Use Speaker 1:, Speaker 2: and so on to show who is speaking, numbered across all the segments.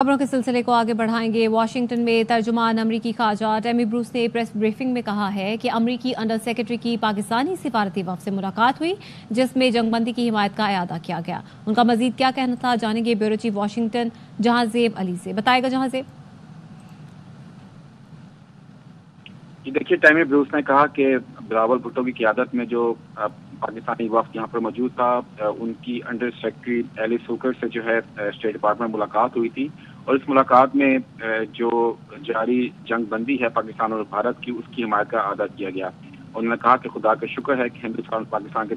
Speaker 1: खबरों के सिलसिले को आगे बढ़ाएंगे। वाशिंगटन में तर्जुमान अमरीकी खारजा टेमी ब्रूस ने प्रेस ब्रीफिंग में कहा है कि अमरीकी अंडर सेक्रेटरी की पाकिस्तानी सिफारती वफ़द से मुलाकात हुई, जिसमें जंगबंदी की हिमायत का इरादा किया गया। उनका मजीद क्या कहना था, जानेंगे bureau chief Washington Jahanzeb Ali से। बताएगा जहांजेब।
Speaker 2: देखिए, टेमी ब्रूस ने कहा कि बिलावल भुट्टो की क़यादत में जो पाकिस्तानी वफ़द यहाँ पर मौजूद था, उनकी अंडर सेक्रेटरी एलिस हुकर से जो है स्टेट डिपार्टमेंट मुलाकात हुई थी, और इस मुलाकात में जो जारी जंग बंदी है पाकिस्तान और भारत की, उसकी हिमायत का अदा किया गया। उन्होंने कहा कि खुदा का शुक्र है कि हिंदुस्तान और पाकिस्तान के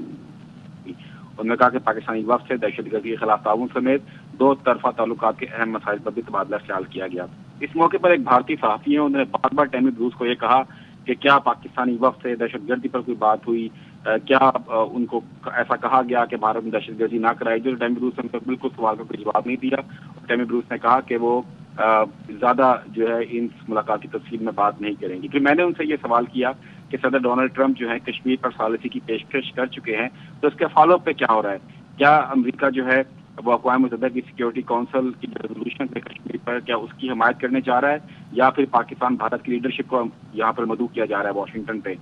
Speaker 2: उन्होंने कहा कि पाकिस्तानी वफ़द से दहशतगर्दी के खिलाफ ताउन समेत दो तरफा ताल्लुकात के अहम मसाइल पर भी तबादला ख्याल किया गया। इस मौके पर एक भारतीय सहाफ़ी है, उन्होंने बार बार टेमी ब्रूस को यह कहा कि क्या पाकिस्तानी वफ़द से दहशतगर्दी पर कोई बात हुई, क्या उनको ऐसा कहा गया कि भारत में दहशतगर्दी ना कराई। जो टेमी ब्रूस ने बिल्कुल सवाल का कोई जवाब नहीं दिया। टेमी ब्रूस ने कहा कि वो ज़्यादा जो है इन मुलाकात की तफसील में बात नहीं करेंगी। फिर मैंने उनसे ये सवाल किया कि सदर डोनाल्ड ट्रंप जो है कश्मीर पर सॉलिसी की पेशकश कर चुके हैं, तो इसके फॉलो अप पे क्या हो रहा है। क्या अमेरिका जो है वो अक़वाम मुत्तहिदा की सिक्योरिटी काउंसिल की रेजोल्यूशन है कश्मीर पर, क्या उसकी हिमायत करने जा रहा है, या फिर पाकिस्तान भारत की लीडरशिप को यहाँ पर मदऊ किया जा रहा है वाशिंगटन पे।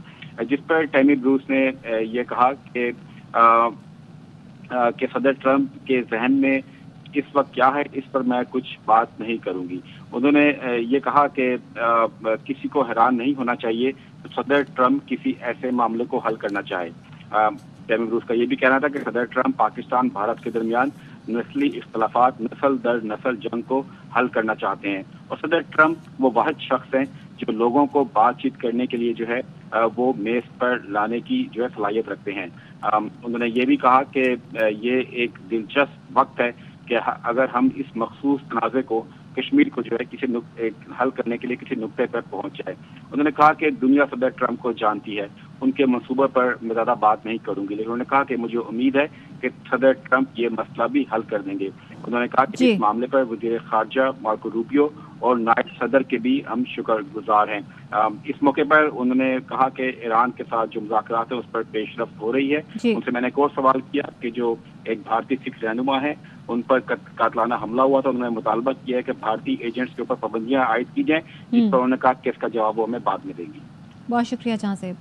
Speaker 2: जिस पर टेमी ब्रूस ने ये कहा कि सदर ट्रंप के जहन में इस वक्त क्या है, इस पर मैं कुछ बात नहीं करूंगी। उन्होंने ये कहा कि किसी को हैरान नहीं होना चाहिए तो सदर ट्रंप किसी ऐसे मामले को हल करना चाहे। टेमी ब्रूस का ये भी कहना था कि सदर ट्रंप पाकिस्तान भारत के दरमियान नस्ली इख्तलाफात, नस्ल दर नस्ल जंग को हल करना चाहते हैं, और सदर ट्रंप वो वाहिद शख्स हैं जो लोगों को बातचीत करने के लिए जो है वो मेज पर लाने की जो है सलाहियत रखते हैं। उन्होंने ये भी कहा कि ये एक दिलचस्प वक्त है कि अगर हम इस मखसूस तनाज़े को कश्मीर को जो है किसी हल करने के लिए किसी नुक्ते पर पहुंच जाए। उन्होंने कहा कि दुनिया सदर ट्रंप को जानती है, उनके मंसूबे पर मैं ज़्यादा बात नहीं करूंगी, लेकिन उन्होंने कहा कि मुझे उम्मीद है कि सदर ट्रंप ये मसला भी हल कर देंगे। उन्होंने कहा कि इस मामले पर वज़ीर ख़ारजा मार्को रूबियो और नायब सदर के भी हम शुक्रगुजार हैं। इस मौके पर उन्होंने कहा कि ईरान के साथ जो मुज़ाकरात है उस पर पेशरफ्त हो रही है। उनसे मैंने एक और सवाल किया कि जो एक भारतीय सिख रहनुमा है उन पर कातलाना हमला हुआ था, उन्होंने मुतालबा किया है कि भारतीय एजेंट्स के ऊपर पाबंदियां आयद की जाएं, जिस पर उन्होंने कहा कि इसका जवाब वो हमें बाद में देंगी।
Speaker 1: बहुत शुक्रिया जहां से।